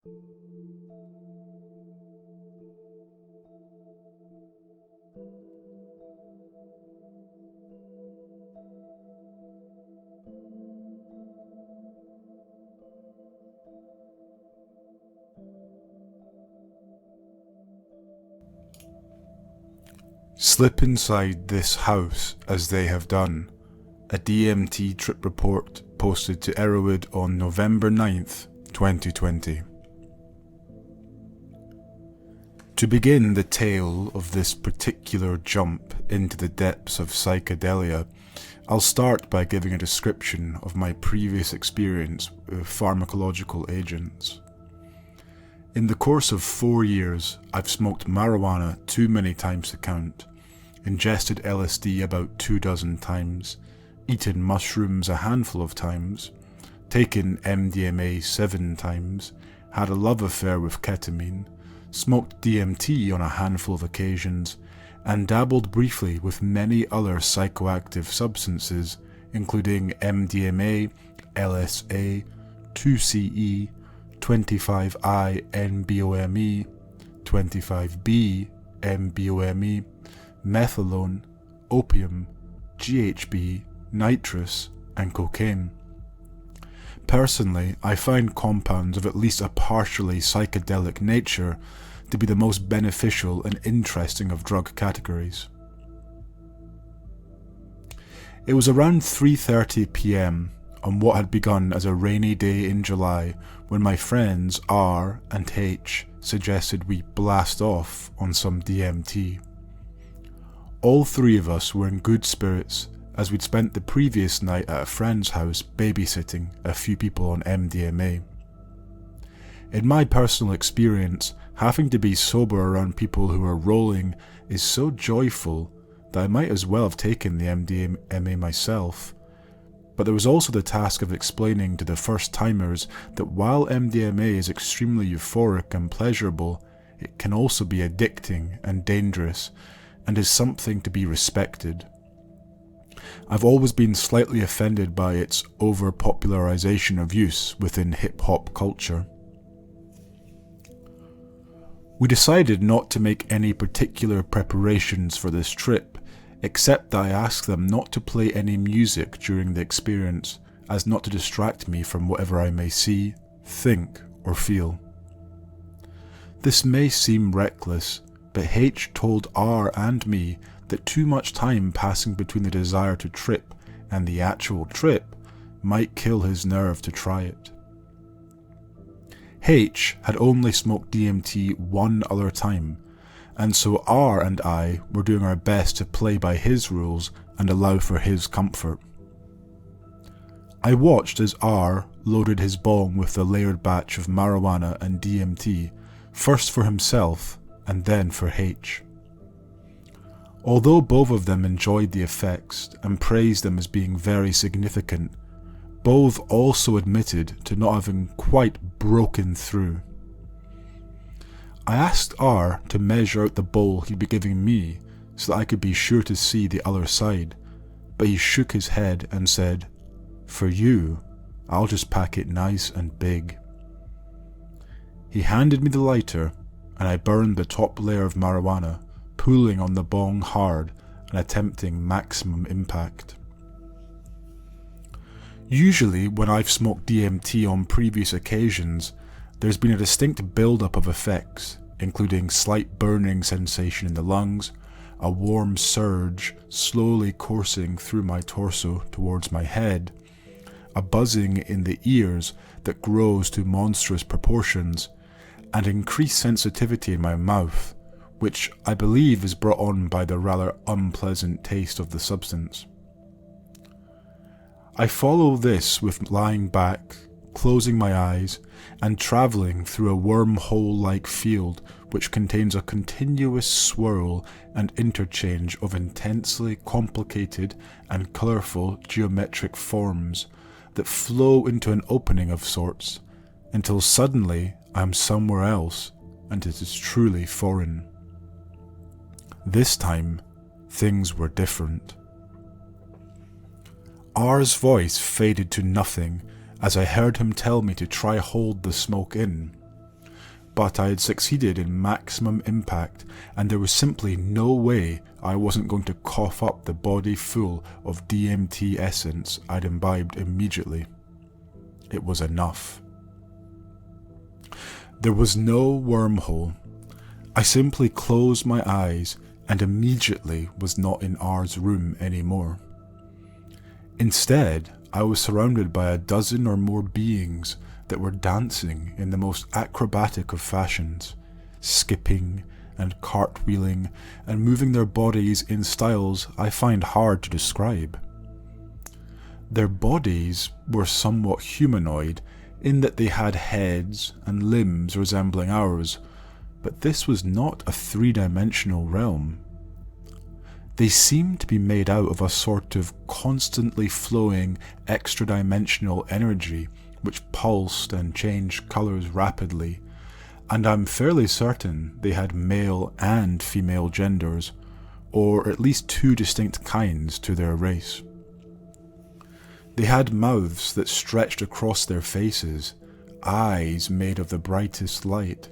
Slip inside this house as they have done. A DMT trip report posted to Erowid on November 9th, 2020. To begin the tale of this particular jump into the depths of psychedelia, I'll start by giving a description of my previous experience with pharmacological agents. In the course of 4 years, I've smoked marijuana too many times to count, ingested LSD about 24 times, eaten mushrooms a handful of times, taken MDMA 7 times, had a love affair with ketamine, smoked DMT on a handful of occasions, and dabbled briefly with many other psychoactive substances, including MDMA, LSA, 2CE, 25I-NBOME, 25B-MBOME, methadone, opium, GHB, nitrous, and cocaine. Personally, I find compounds of at least a partially psychedelic nature to be the most beneficial and interesting of drug categories. It was around 3:30 PM on what had begun as a rainy day in July when my friends R and H suggested we blast off on some DMT. All three of us were in good spirits as we'd spent the previous night at a friend's house babysitting a few people on MDMA. In my personal experience, having to be sober around people who are rolling is so joyful that I might as well have taken the MDMA myself. But there was also the task of explaining to the first timers that while MDMA is extremely euphoric and pleasurable, it can also be addicting and dangerous, and is something to be respected. I've always been slightly offended by its over-popularization of use within hip-hop culture. We decided not to make any particular preparations for this trip, except that I asked them not to play any music during the experience, as not to distract me from whatever I may see, think, or feel. This may seem reckless, but H told R and me that too much time passing between the desire to trip and the actual trip might kill his nerve to try it. H had only smoked DMT one other time, and so R and I were doing our best to play by his rules and allow for his comfort. I watched as R loaded his bong with the layered batch of marijuana and DMT, first for himself and then for H. Although both of them enjoyed the effects and praised them as being very significant, both also admitted to not having quite broken through. I asked R to measure out the bowl he'd be giving me so that I could be sure to see the other side, but he shook his head and said, "For you, I'll just pack it nice and big." He handed me the lighter, and I burned the top layer of marijuana, pulling on the bong hard and attempting maximum impact. Usually, when I've smoked DMT on previous occasions, there's been a distinct build-up of effects, including slight burning sensation in the lungs, a warm surge slowly coursing through my torso towards my head, a buzzing in the ears that grows to monstrous proportions, and increased sensitivity in my mouth, which I believe is brought on by the rather unpleasant taste of the substance. I follow this with lying back, closing my eyes, and travelling through a wormhole-like field which contains a continuous swirl and interchange of intensely complicated and colourful geometric forms that flow into an opening of sorts, until suddenly I am somewhere else and it is truly foreign. This time, things were different. R's voice faded to nothing as I heard him tell me to try hold the smoke in. but I had succeeded in maximum impact, and there was simply no way I wasn't going to cough up the body full of DMT essence I'd imbibed immediately. It was enough. There was no wormhole. I simply closed my eyes and immediately was not in R's room anymore. Instead, I was surrounded by a dozen or more beings that were dancing in the most acrobatic of fashions, skipping and cartwheeling and moving their bodies in styles I find hard to describe. Their bodies were somewhat humanoid in that they had heads and limbs resembling ours, but this was not a three-dimensional realm. They seemed to be made out of a sort of constantly flowing extra-dimensional energy which pulsed and changed colours rapidly, and I'm fairly certain they had male and female genders, or at least two distinct kinds to their race. They had mouths that stretched across their faces, eyes made of the brightest light,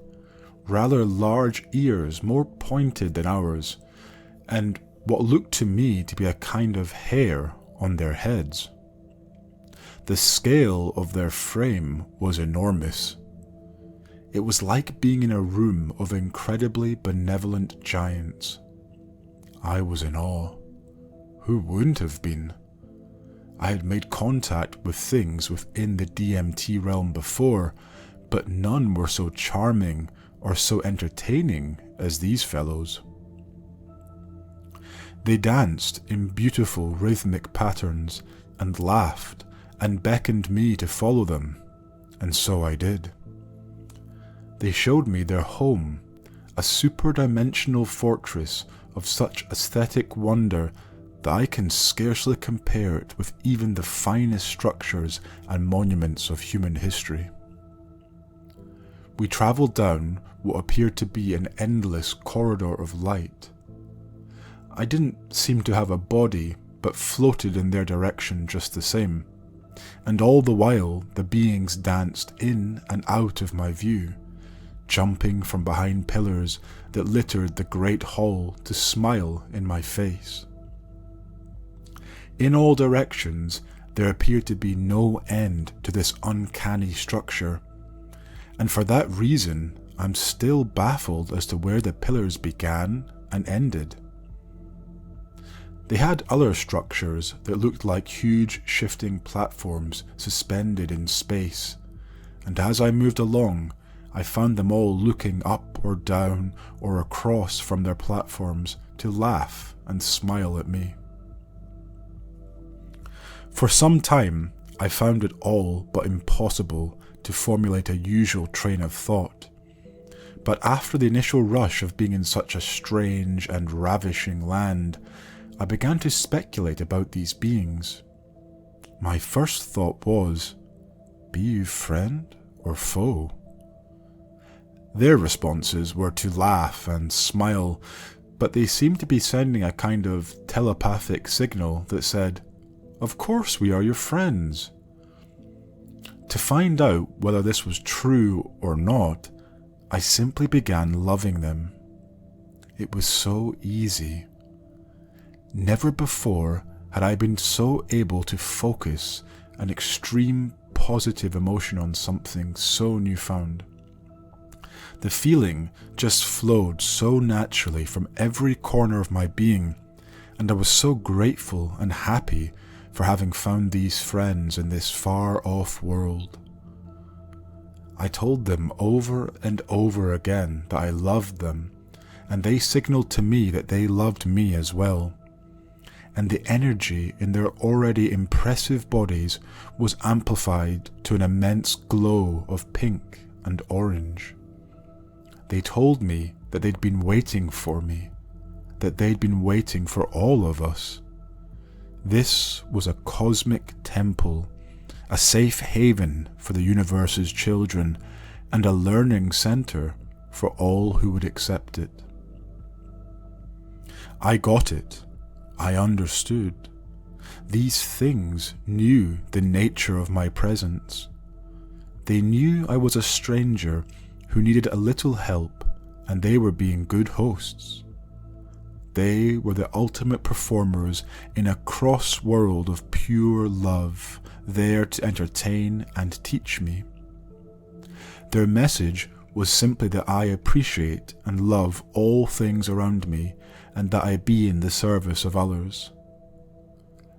rather large ears more pointed than ours, and what looked to me to be a kind of hair on their heads. The scale of their frame was enormous. It was like being in a room of incredibly benevolent giants. I was in awe. Who wouldn't have been? I had made contact with things within the DMT realm before, but none were so charming or so entertaining as these fellows. They danced in beautiful rhythmic patterns and laughed and beckoned me to follow them, and so I did. They showed me their home, a super-dimensional fortress of such aesthetic wonder that I can scarcely compare it with even the finest structures and monuments of human history. We travelled down what appeared to be an endless corridor of light. I didn't seem to have a body, but floated in their direction just the same, and all the while the beings danced in and out of my view, jumping from behind pillars that littered the great hall to smile in my face. In all directions there appeared to be no end to this uncanny structure, and for that reason I'm still baffled as to where the pillars began and ended. They had other structures that looked like huge shifting platforms suspended in space, and as I moved along I found them all looking up or down or across from their platforms to laugh and smile at me. For some time I found it all but impossible to formulate a usual train of thought, but after the initial rush of being in such a strange and ravishing land, I began to speculate about these beings. My first thought was, be you friend or foe? Their responses were to laugh and smile, but they seemed to be sending a kind of telepathic signal that said, of course we are your friends. To find out whether this was true or not, I simply began loving them. It was so easy. Never before had I been so able to focus an extreme positive emotion on something so newfound. The feeling just flowed so naturally from every corner of my being, and I was so grateful and happy for having found these friends in this far-off world. I told them over and over again that I loved them, and they signalled to me that they loved me as well. And the energy in their already impressive bodies was amplified to an immense glow of pink and orange. They told me that they'd been waiting for me, that they'd been waiting for all of us. This was a cosmic temple, a safe haven for the universe's children, and a learning centre for all who would accept it. I got it. I understood. These things knew the nature of my presence. They knew I was a stranger who needed a little help, and they were being good hosts. They were the ultimate performers in a cross world of pure love, there to entertain and teach me. Their message was simply that I appreciate and love all things around me, and that I be in the service of others.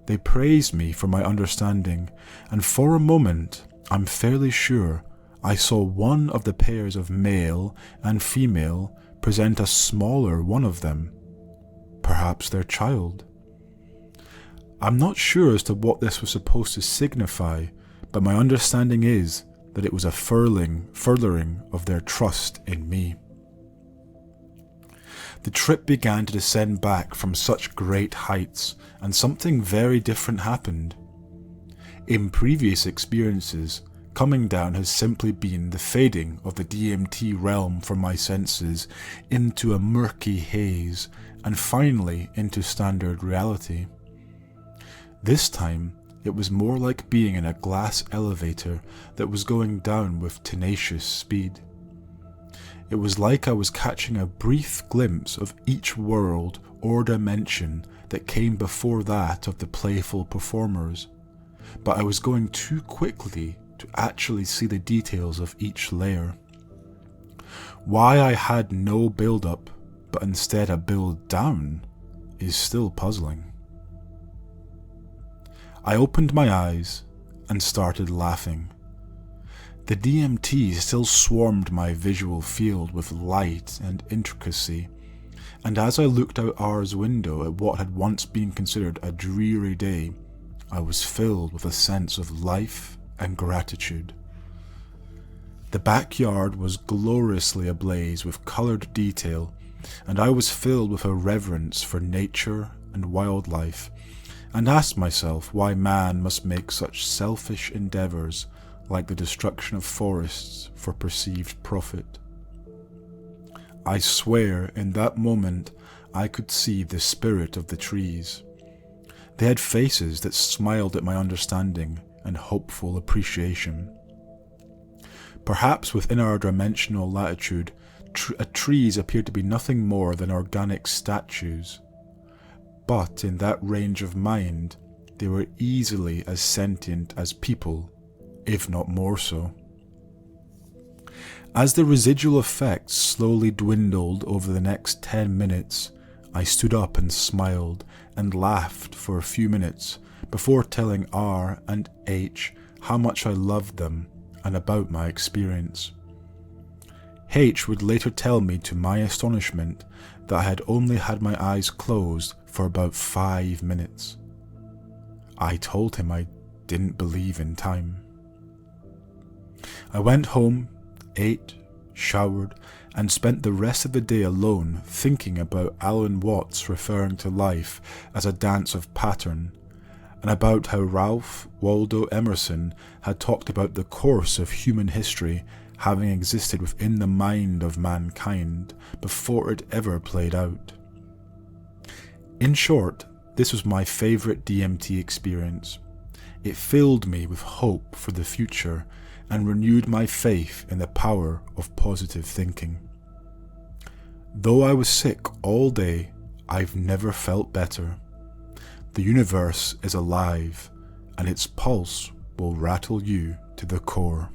They praised me for my understanding, and for a moment, I'm fairly sure, I saw one of the pairs of male and female present a smaller one of them, perhaps their child. I'm not sure as to what this was supposed to signify, but my understanding is that it was a furthering of their trust in me. The trip began to descend back from such great heights, and something very different happened. In previous experiences, coming down has simply been the fading of the DMT realm from my senses into a murky haze, and finally into standard reality. This time, it was more like being in a glass elevator that was going down with tenacious speed. It was like I was catching a brief glimpse of each world or dimension that came before that of the playful performers, but I was going too quickly to actually see the details of each layer. Why I had no build-up, but instead a build-down, is still puzzling. I opened my eyes and started laughing. The DMT still swarmed my visual field with light and intricacy, and as I looked out R's window at what had once been considered a dreary day, I was filled with a sense of life and gratitude. The backyard was gloriously ablaze with coloured detail, and I was filled with a reverence for nature and wildlife, and asked myself why man must make such selfish endeavours like the destruction of forests for perceived profit. I swear in that moment I could see the spirit of the trees. They had faces that smiled at my understanding and hopeful appreciation. Perhaps within our dimensional latitude, trees appeared to be nothing more than organic statues, but in that range of mind, they were easily as sentient as people, if not more so. As the residual effects slowly dwindled over the next 10 minutes, I stood up and smiled and laughed for a few minutes before telling R and H how much I loved them and about my experience. H would later tell me, to my astonishment, that I had only had my eyes closed for about 5 minutes. I told him I didn't believe in time. I went home, ate, showered, and spent the rest of the day alone thinking about Alan Watts referring to life as a dance of pattern, and about how Ralph Waldo Emerson had talked about the course of human history having existed within the mind of mankind before it ever played out. In short, this was my favourite DMT experience. It filled me with hope for the future and renewed my faith in the power of positive thinking. Though I was sick all day, I've never felt better. The universe is alive, and its pulse will rattle you to the core.